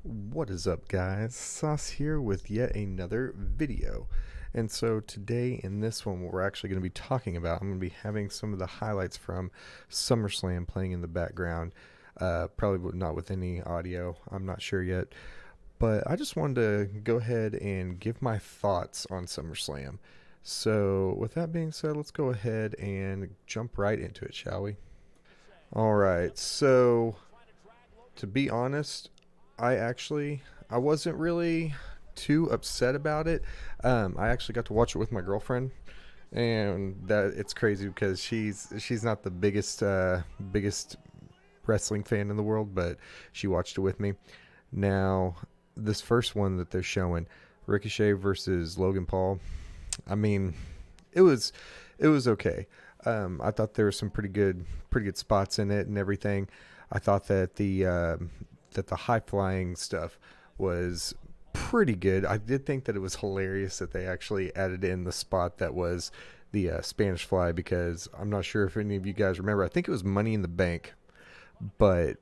What is up, guys? Soss here with yet another video. And so today in this one, what we're actually going to be talking about, I'm going to be having some of the highlights from SummerSlam playing in the background. Probably not with any audio, I'm not sure yet. But I just wanted to go ahead and give my thoughts on SummerSlam. So with that being said, let's go ahead and jump right into it, shall we? Alright, so to be honest, I wasn't really too upset about it. I actually got to watch it with my girlfriend, and that it's crazy because she's not the biggest wrestling fan in the world, but she watched it with me. Now, this first one that they're showing, Ricochet versus Logan Paul. I mean, it was it was okay. I thought there were some pretty good spots in it and everything. I thought that the high flying stuff was pretty good. I did think that it was hilarious that they actually added in the spot that was the Spanish fly, because I'm not sure if any of you guys remember. I think it was Money in the Bank, but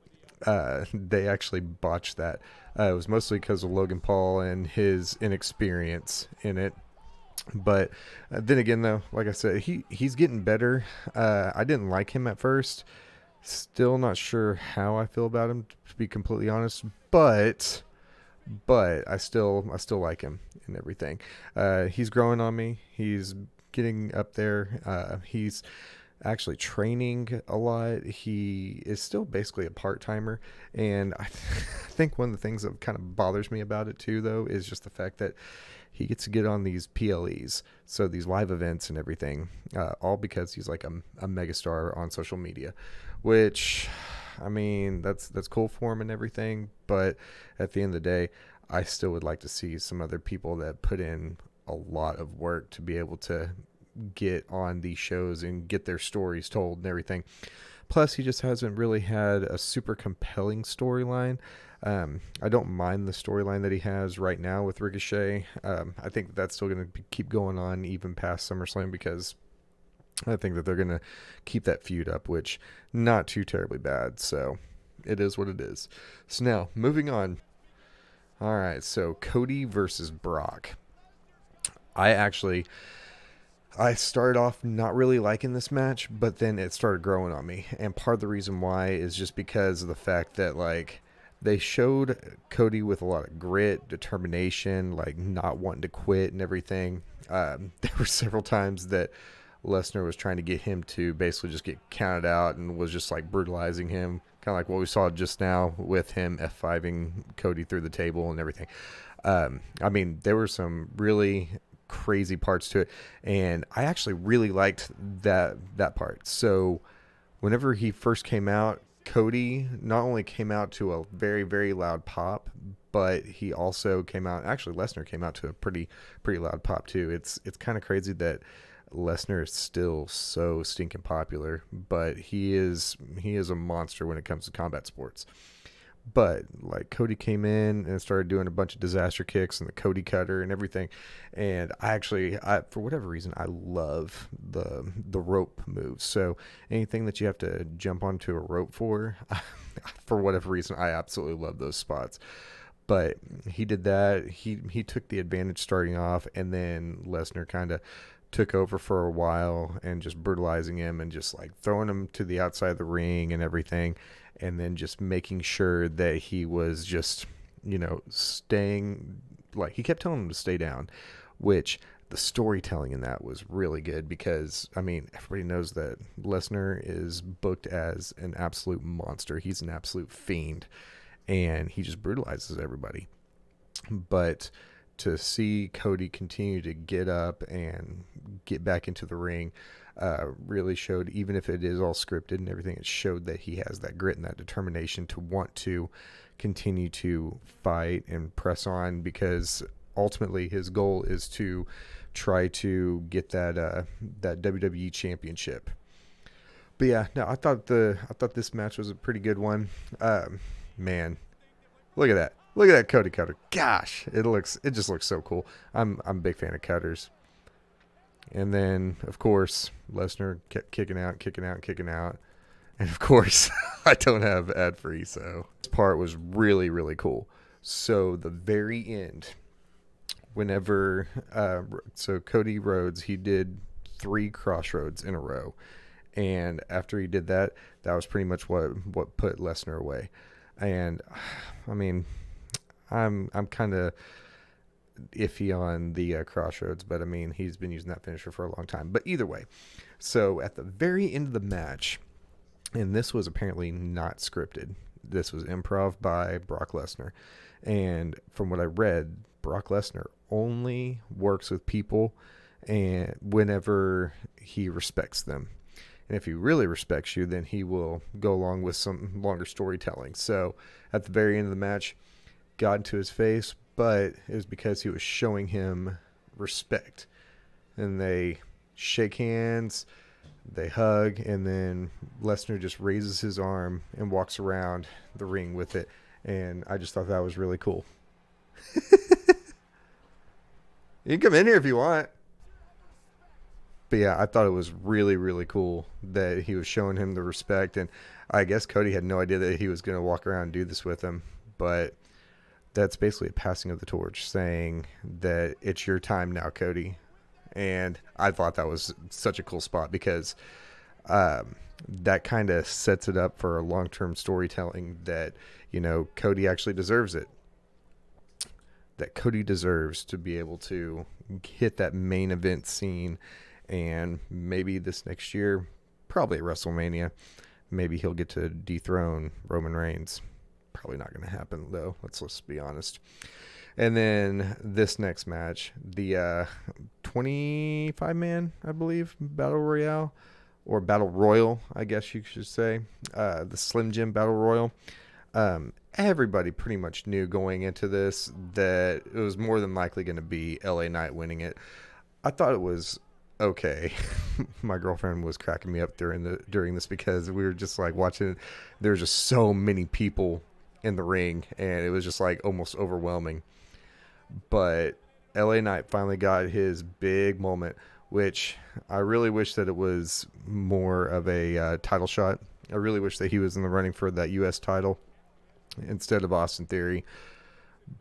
they actually botched that. It was mostly because of Logan Paul and his inexperience in it. But then again, though, like I said, he's getting better. I didn't like him at first. Still not sure how I feel about him, to be completely honest. But I still like him and everything. He's growing on me. He's getting up there. He's actually training a lot. He is still basically a part timer, and I think one of the things that kind of bothers me about it too, though, is just the fact that he gets to get on these PLEs, so these live events and everything, all because he's like a megastar on social media, which, I mean, that's cool for him and everything, but at the end of the day, I still would like to see some other people that put in a lot of work to be able to get on these shows and get their stories told and everything. Plus, he just hasn't really had a super compelling storyline. I don't mind the storyline that he has right now with Ricochet. I think that's still going to keep going on even past SummerSlam, because I think that they're going to keep that feud up, which not too terribly bad. So it is what it is. So now, moving on. All right, so Cody versus Brock. I actually I started off not really liking this match, but then it started growing on me. And part of the reason why is just because of the fact that, like, they showed Cody with a lot of grit, determination, like not wanting to quit and everything. There were several times that Lesnar was trying to get him to basically just get counted out and was just like brutalizing him, kind of like what we saw just now with him F5ing Cody through the table and everything. I mean, there were some really crazy parts to it, and I actually really liked that part. So whenever he first came out, Cody not only came out to a very, very loud pop, but he also came out, actually Lesnar came out to a pretty loud pop too. It's kind of crazy that Lesnar is still so stinking popular, but he is a monster when it comes to combat sports. But like, Cody came in and started doing a bunch of disaster kicks and the Cody cutter and everything, and I for whatever reason, I love the rope moves. So anything that you have to jump onto a rope for, for whatever reason, I absolutely love those spots. But he did that. He took the advantage starting off, and then Lesnar kind of took over for a while and just brutalizing him and just like throwing him to the outside of the ring and everything, and then just making sure that he was just, staying, like, he kept telling him to stay down, which the storytelling in that was really good, because I mean, everybody knows that Lesnar is booked as an absolute monster. He's an absolute fiend, and he just brutalizes everybody. But to see Cody continue to get up and get back into the ring really showed, even if it is all scripted and everything, it showed that he has that grit and that determination to want to continue to fight and press on, because ultimately his goal is to try to get that WWE championship. But yeah, no, I thought this match was a pretty good one. Man, look at that. Look at that Cody cutter. Gosh, it just looks so cool. I'm a big fan of cutters. And then, of course, Lesnar kept kicking out, kicking out, kicking out. And of course, I don't have ad free, so this part was really, really cool. So the very end, whenever so Cody Rhodes, he did 3 crossroads in a row, and after he did that, that was pretty much what put Lesnar away. And I mean, I'm kind of iffy on the crossroads, but I mean, he's been using that finisher for a long time. But either way, so at the very end of the match, and this was apparently not scripted, this was improv by Brock Lesnar. And from what I read, Brock Lesnar only works with people and whenever he respects them. And if he really respects you, then he will go along with some longer storytelling. So at the very end of the match, got into his face, but it was because he was showing him respect. And they shake hands, they hug, and then Lesnar just raises his arm and walks around the ring with it. And I just thought that was really cool. You can come in here if you want. But yeah, I thought it was really, really cool that he was showing him the respect. And I guess Cody had no idea that he was going to walk around and do this with him. But that's basically a passing of the torch, saying that it's your time now, Cody. And I thought that was such a cool spot because that kind of sets it up for a long-term storytelling that, you know, Cody actually deserves it. That Cody deserves to be able to hit that main event scene. And maybe this next year, probably at WrestleMania, maybe he'll get to dethrone Roman Reigns. Probably not going to happen, though. Let's be honest. And then this next match, the 25-man, I believe, Battle Royale, or Battle Royal, I guess you should say, the Slim Jim Battle Royal. Everybody pretty much knew going into this that it was more than likely going to be LA Knight winning it. I thought it was okay. My girlfriend was cracking me up during this because we were just like watching it. There were just so many people in the ring, and it was just like almost overwhelming. But LA Knight finally got his big moment, which I really wish that it was more of a title shot. I really wish that he was in the running for that U.S. title instead of Austin Theory.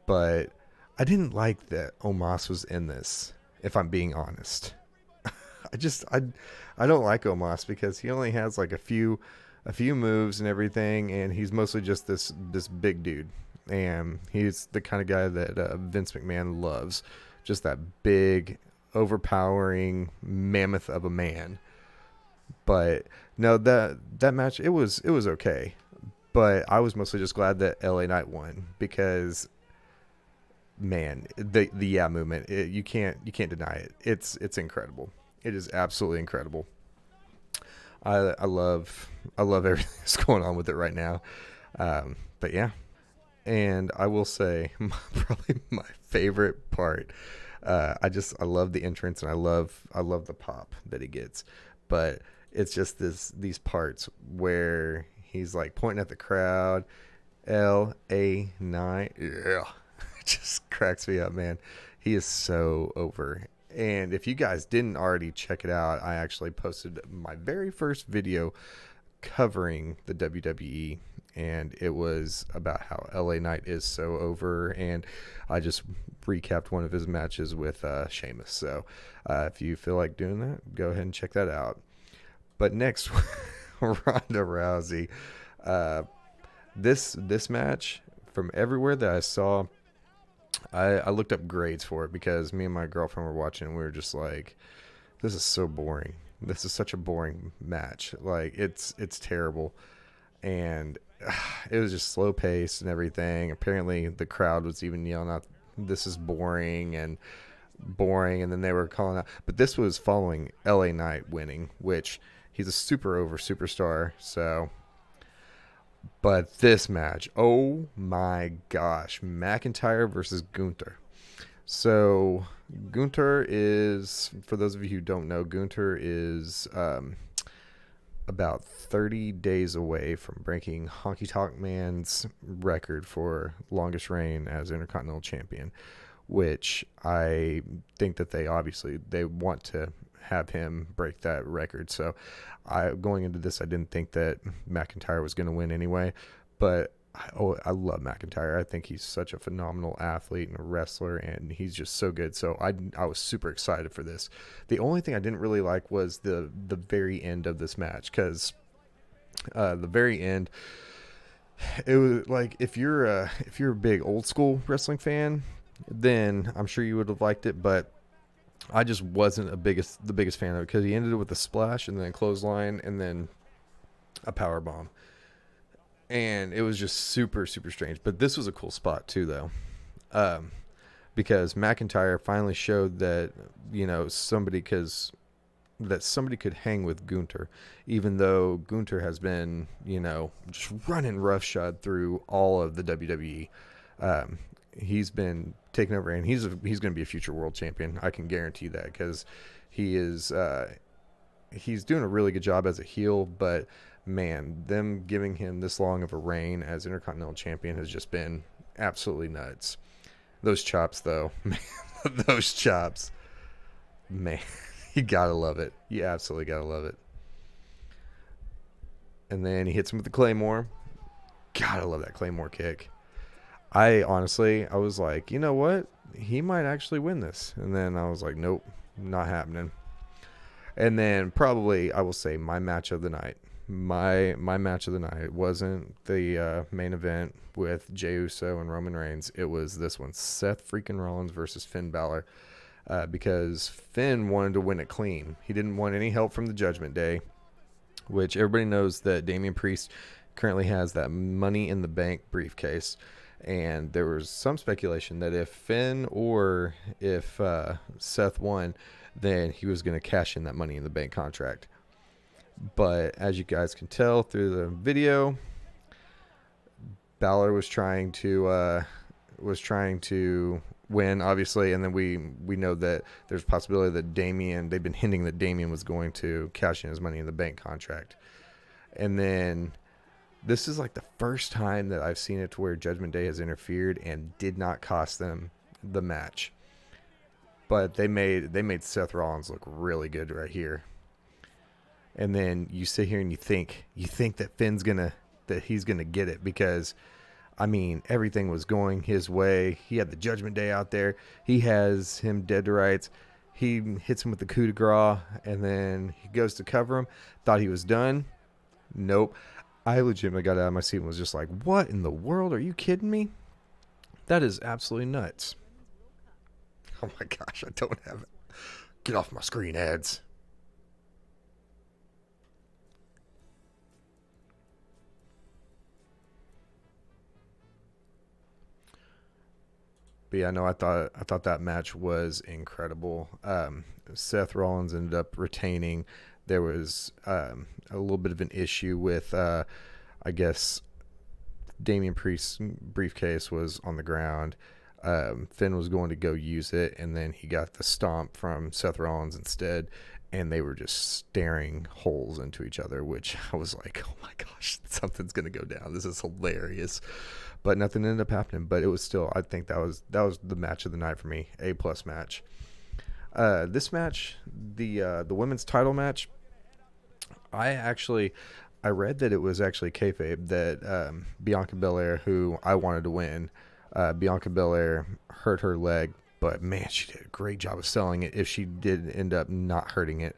But I didn't like that Omos was in this, if I'm being honest. I don't like Omos because he only has like a few moves and everything, and he's mostly just this big dude. And he's the kind of guy that Vince McMahon loves. Just that big, overpowering mammoth of a man. But no, that match, it was okay. But I was mostly just glad that LA Knight won because, man, the yeah movement, you can't deny it. It's incredible. It is absolutely incredible. I love everything that's going on with it right now. But yeah. And I will say, probably my favorite part. I love the entrance, and I love the pop that he gets. But it's just these parts where he's like pointing at the crowd, LA Knight. Yeah, it just cracks me up, man. He is so over. And if you guys didn't already check it out, I actually posted my very first video covering the WWE, and it was about how LA Knight is so over, and I just recapped one of his matches with Sheamus. So if you feel like doing that, go ahead and check that out. But next, Ronda Rousey. This match, from everywhere that I saw, I looked up grades for it because me and my girlfriend were watching, and we were just like, this is so boring. This is such a boring match. Like, it's terrible. And it was just slow paced and everything. Apparently the crowd was even yelling out, this is boring, and then they were calling out. But this was following LA Knight winning, which he's a super over superstar. So, but this match, oh my gosh, McIntyre versus Gunther. So Gunther is, for those of you who don't know, Gunther is about 30 days away from breaking Honky Tonk Man's record for longest reign as Intercontinental Champion, which I think that they want to have him break that record. So going into this, I didn't think that McIntyre was going to win anyway, but I love McIntyre. I think he's such a phenomenal athlete and a wrestler, and he's just so good. So I was super excited for this. The only thing I didn't really like was the very end of this match, because the very end, it was like, if you're a big old school wrestling fan, then I'm sure you would have liked it, but I just wasn't the biggest fan of it, because he ended it with a splash and then a clothesline and then a power bomb, and it was just super super strange. But this was a cool spot too, though, because McIntyre finally showed that, somebody could hang with Gunther, even though Gunther has been, just running roughshod through all of the WWE. He's been taken over, and he's going to be a future world champion. I can guarantee that, because he's doing a really good job as a heel. But man, them giving him this long of a reign as Intercontinental Champion has just been absolutely nuts. Those chops, though, man, those chops, man, you gotta love it. You absolutely gotta love it. And then he hits him with the Claymore. Gotta love that Claymore kick. I was like, you know what? He might actually win this. And then I was like, nope, not happening. And then probably, I will say, my match of the night. My match of the night wasn't the main event with Jey Uso and Roman Reigns. It was this one, Seth freaking Rollins versus Finn Balor. Because Finn wanted to win it clean. He didn't want any help from the Judgment Day, which everybody knows that Damian Priest currently has that Money in the Bank briefcase. And there was some speculation that if Finn or if Seth won, then he was going to cash in that Money in the Bank contract. But as you guys can tell through the video, Balor was trying to win, obviously, and then we know that there's a possibility that they've been hinting that Damian was going to cash in his Money in the Bank contract. And then this is like the first time that I've seen it to where Judgment Day has interfered and did not cost them the match. But they made Seth Rollins look really good right here. And then you sit here and you think that he's gonna get it, because I mean, everything was going his way. He had the Judgment Day out there. He has him dead to rights. He hits him with the coup de grace, and then he goes to cover him. Thought he was done. Nope. I legitimately got out of my seat and was just like, what in the world? Are you kidding me? That is absolutely nuts. Oh my gosh, I don't have it. Get off my screen, ads. But yeah, no, I thought that match was incredible. Seth Rollins ended up retaining. There was a little bit of an issue with, I guess, Damian Priest's briefcase was on the ground. Finn was going to go use it, and then he got the stomp from Seth Rollins instead, and they were just staring holes into each other, which I was like, oh my gosh, something's going to go down. This is hilarious. But nothing ended up happening. But it was still, I think that was the match of the night for me. A+ match. This match, the women's title match, I read that it was actually kayfabe that Bianca Belair, who I wanted to win, Bianca Belair hurt her leg, but man, she did a great job of selling it if she did end up not hurting it.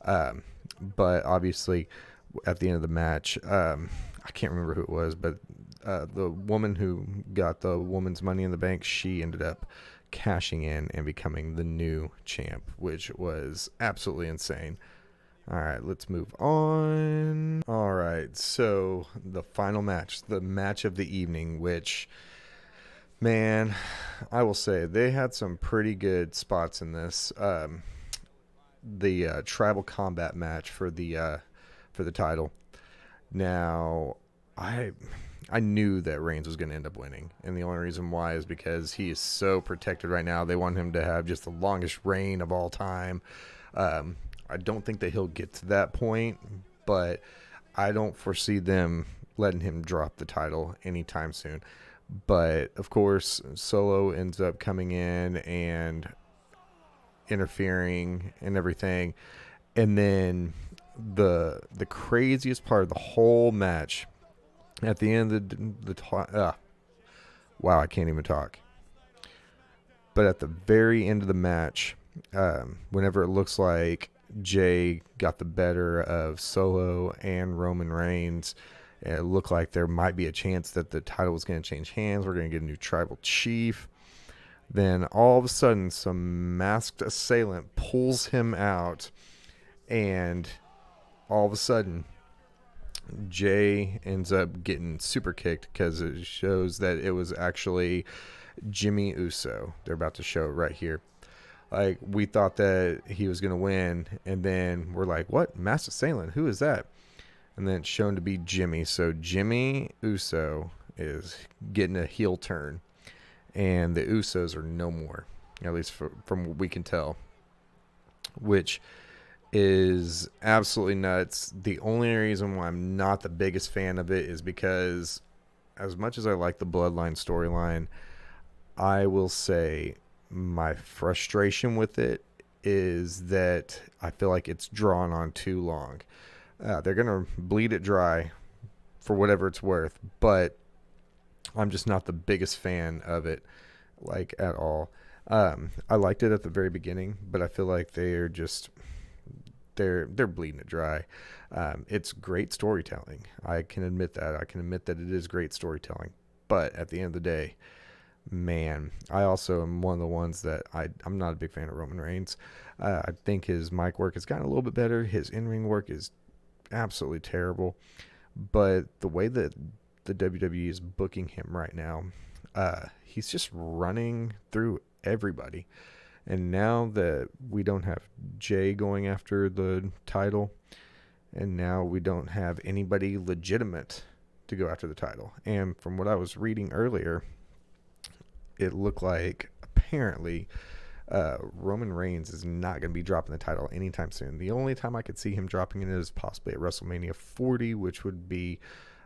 But obviously, at the end of the match, I can't remember who it was, but the woman who got the woman's Money in the Bank, she ended up cashing in and becoming the new champ, which was absolutely insane. All right, let's move on. All right, so the final match, the match of the evening, which, man, I will say they had some pretty good spots in this. The tribal combat match for the title. Now, I knew that Reigns was going to end up winning, and the only reason why is because he is so protected right now. They want him to have just the longest reign of all time. I don't think that he'll get to that point, but I don't foresee them letting him drop the title anytime soon. But, of course, Solo ends up coming in and interfering and everything. And then the craziest part of the whole match At the end of wow, I can't even talk. But at the very end of the match, whenever it looks like Jay got the better of Solo and Roman Reigns, it looked like there might be a chance that the title was going to change hands. We're going to get a new tribal chief. Then all of a sudden, some masked assailant pulls him out, and all of a sudden, Jay ends up getting super kicked because it shows that it was actually Jimmy Uso. They're about to show it right here. Like, we thought that he was going to win, and then we're like, what? Masked assailant? Who is that? And then it's shown to be Jimmy. So Jimmy Uso is getting a heel turn, and the Usos are no more, at least from what we can tell, which is absolutely nuts. The only reason why I'm not the biggest fan of it is because, as much as I like the Bloodline storyline, I will say my frustration with it is that I feel like it's drawn on too long. They're going to bleed it dry for whatever it's worth, but I'm just not the biggest fan of it, like, at all. I liked it at the very beginning, but I feel like they're bleeding it dry. It's great storytelling. I can admit that. I can admit that it is great storytelling. But at the end of the day, man, I also am one of the ones that I'm not a big fan of Roman Reigns. I think his mic work has gotten a little bit better. His in-ring work is absolutely terrible. But the way that the WWE is booking him right now, he's just running through everybody. And now that we don't have Jay going after the title, and now we don't have anybody legitimate to go after the title. And from what I was reading earlier, it looked like apparently Roman Reigns is not going to be dropping the title anytime soon. The only time I could see him dropping it is possibly at WrestleMania 40, which would be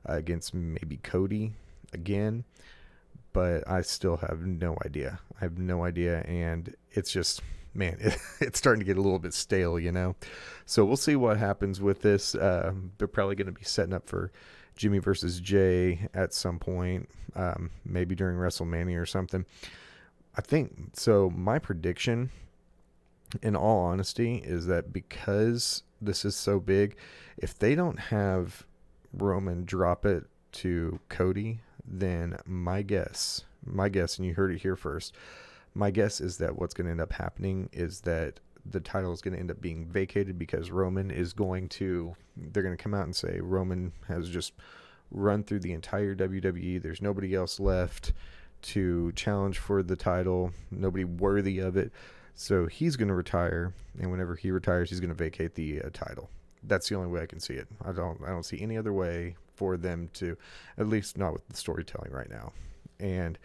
against maybe Cody again. But I still have no idea. I have no idea, and it's just, man, it's starting to get a little bit stale, you know? So we'll see what happens with this. They're probably going to be setting up for Jimmy versus Jay at some point, maybe during WrestleMania or something. I think, so my prediction, in all honesty, is that because this is so big, if they don't have Roman drop it to Cody, then my guess, and you heard it here first, my guess is that what's going to end up happening is that the title is going to end up being vacated because Roman is going to, they're going to come out and say Roman has just run through the entire WWE. There's nobody else left to challenge for the title, nobody worthy of it. So he's going to retire, and whenever he retires, he's going to vacate the title. That's the only way I can see it. I don't see any other way for them to, at least not with the storytelling right now. And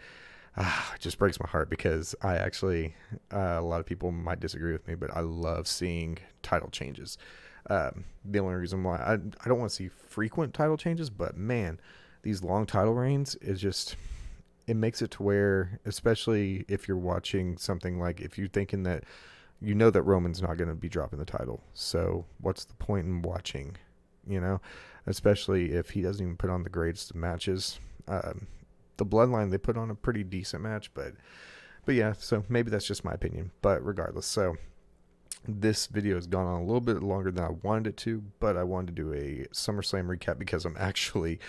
it just breaks my heart because I actually, a lot of people might disagree with me, but I love seeing title changes. The only reason why I don't want to see frequent title changes, but man, these long title reigns is just, it makes it to where, especially if you're watching something like, if you're thinking that you know that Roman's not going to be dropping the title, so what's the point in watching, you know, especially if he doesn't even put on the greatest of matches. The Bloodline, they put on a pretty decent match, but yeah, so maybe that's just my opinion, but regardless. So this video has gone on a little bit longer than I wanted it to, but I wanted to do a SummerSlam recap because I'm actually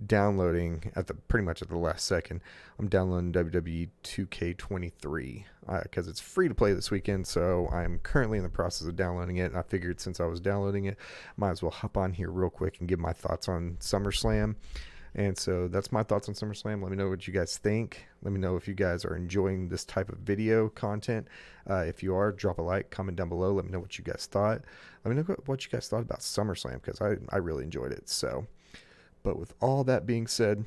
downloading pretty much at the last second. I'm downloading WWE 2K23 because it's free to play this weekend, so I'm currently in the process of downloading it, and I figured since I was downloading it, might as well hop on here real quick and give my thoughts on SummerSlam. And so that's my thoughts on SummerSlam. Let me know what you guys think. Let me know if you guys are enjoying this type of video content. If you are, drop a like, comment down below. Let me know what you guys thought. Let me know what you guys thought about SummerSlam because I really enjoyed it. So, but with all that being said,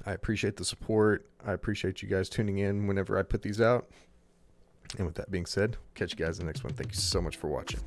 I appreciate the support. I appreciate you guys tuning in whenever I put these out. And with that being said, catch you guys in the next one. Thank you so much for watching.